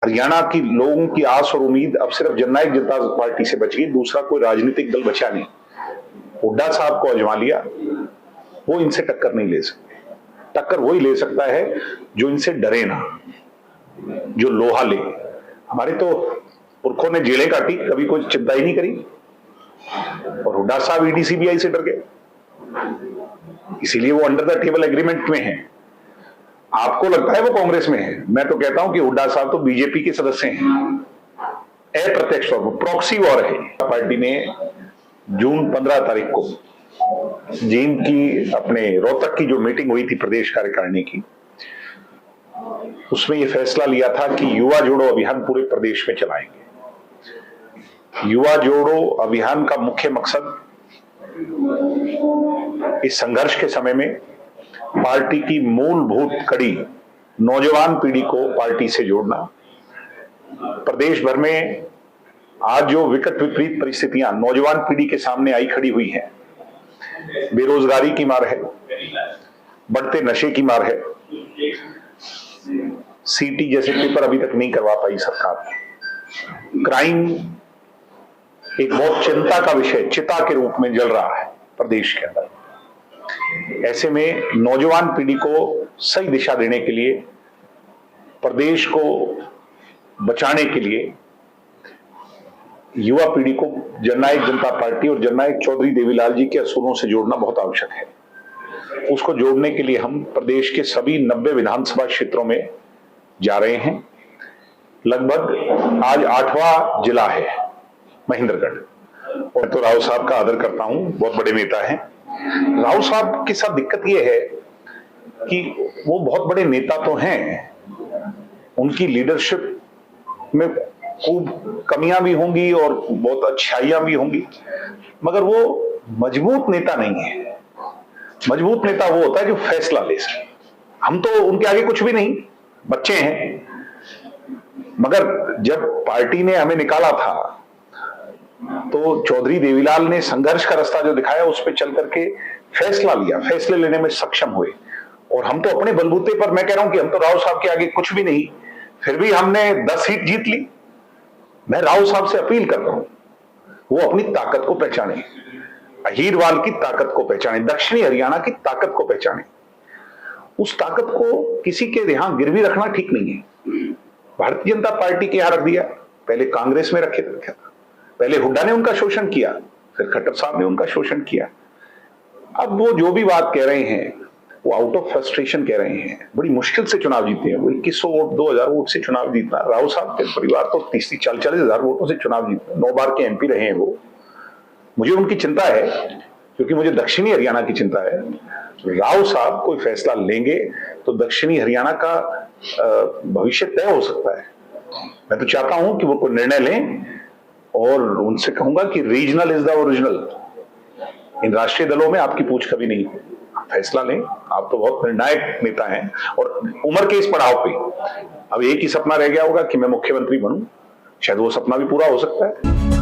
हरियाणा की लोगों की आस और उम्मीद अब सिर्फ जननायक जनता पार्टी से बच गई, दूसरा कोई राजनीतिक दल बचा नहीं। हुड्डा साहब को आजमा लिया, वो इनसे टक्कर नहीं ले सकते। टक्कर वही ले सकता है जो इनसे डरे ना, जो लोहा ले। हमारे तो पुरखों ने जेलें काटी, कभी कोई चिंता ही नहीं करी, और हुड्डा साहब ईडी सीबीआई से डर गए, इसीलिए वो अंडर द टेबल एग्रीमेंट में है। आपको लगता है वो कांग्रेस में है, मैं तो कहता हूं कि हुड्डा साहब तो बीजेपी के सदस्य हैं, अप्रत्यक्ष तौर पर प्रॉक्सी वॉर है। पार्टी ने जून 15 तारीख को जींद की अपने रोहतक की जो मीटिंग हुई थी प्रदेश कार्यकारिणी की, उसमें यह फैसला लिया था कि युवा जोड़ो अभियान पूरे प्रदेश में चलाएंगे। युवा जोड़ो अभियान का मुख्य मकसद इस संघर्ष के समय में पार्टी की मूलभूत कड़ी नौजवान पीढ़ी को पार्टी से जोड़ना। प्रदेश भर में आज जो विकट विपरीत परिस्थितियां नौजवान पीढ़ी के सामने आई खड़ी हुई हैं, बेरोजगारी की मार है, बढ़ते नशे की मार है, सीटी जैसे पेपर अभी तक नहीं करवा पाई सरकार, क्राइम एक बहुत चिंता का विषय चिता के रूप में जल रहा है प्रदेश के अंदर। ऐसे में नौजवान पीढ़ी को सही दिशा देने के लिए, प्रदेश को बचाने के लिए युवा पीढ़ी को जननायक जनता पार्टी और जननायक चौधरी देवीलाल जी के असूलों से जोड़ना बहुत आवश्यक है। उसको जोड़ने के लिए हम प्रदेश के सभी 90 विधानसभा क्षेत्रों में जा रहे हैं। लगभग आज 8वां जिला है महेंद्रगढ़, और तो राव साहब का आदर करता हूं, बहुत बड़े नेता हैं। राव साहब के साथ दिक्कत यह है कि वो बहुत बड़े नेता तो हैं, उनकी लीडरशिप में खूब कमियां भी होंगी और बहुत अच्छाइयां भी होंगी, मगर वो मजबूत नेता नहीं है। मजबूत नेता वो होता है जो फैसला ले सके। हम तो उनके आगे कुछ भी नहीं, बच्चे हैं। मगर जब पार्टी ने हमें निकाला था तो चौधरी देवीलाल ने संघर्ष का रास्ता जो दिखाया उस पर चल करके फैसला लिया, फैसले लेने में सक्षम हुए। और हम तो अपने बलबूते पर, मैं कह रहा हूं कि हम तो राव साहब के आगे कुछ भी नहीं, फिर भी हमने 10 सीट जीत ली। मैं राव साहब से अपील कर रहा हूं, वो अपनी ताकत को पहचाने, अहीरवाल की ताकत को पहचाने, दक्षिणी हरियाणा की ताकत को पहचाने। उस ताकत को किसी के यहां गिरवी रखना ठीक नहीं है। भारतीय जनता पार्टी के यहां रख दिया, पहले कांग्रेस में रखा था, पहले हुड्डा ने उनका शोषण किया, फिर खट्टर साहब ने उनका शोषण किया। अब वो जो भी बात कह रहे हैं वो आउट ऑफ फ्रस्ट्रेशन कह रहे हैं। बड़ी मुश्किल से चुनाव जीते हैं वो, 2100 वोट 2000 वोट से चुनाव जीतना। राव साहब के परिवार तो 30-40 हजार वोटों से चुनाव जीतना, 9 बार के एमपी रहे हैं वो। मुझे उनकी चिंता है, क्योंकि मुझे दक्षिणी हरियाणा की चिंता है। राव साहब कोई फैसला लेंगे तो दक्षिणी हरियाणा का भविष्य तय हो सकता है। मैं तो चाहता हूं कि वो कोई निर्णय लें, और उनसे कहूंगा कि रीजनल इज द ओरिजिनल। इन राष्ट्रीय दलों में आपकी पूछ कभी नहीं, फैसला लें। आप तो बहुत निर्णायक नेता हैं, और उम्र के इस पड़ाव पे अब एक ही सपना रह गया होगा कि मैं मुख्यमंत्री बनूं। शायद वो सपना भी पूरा हो सकता है।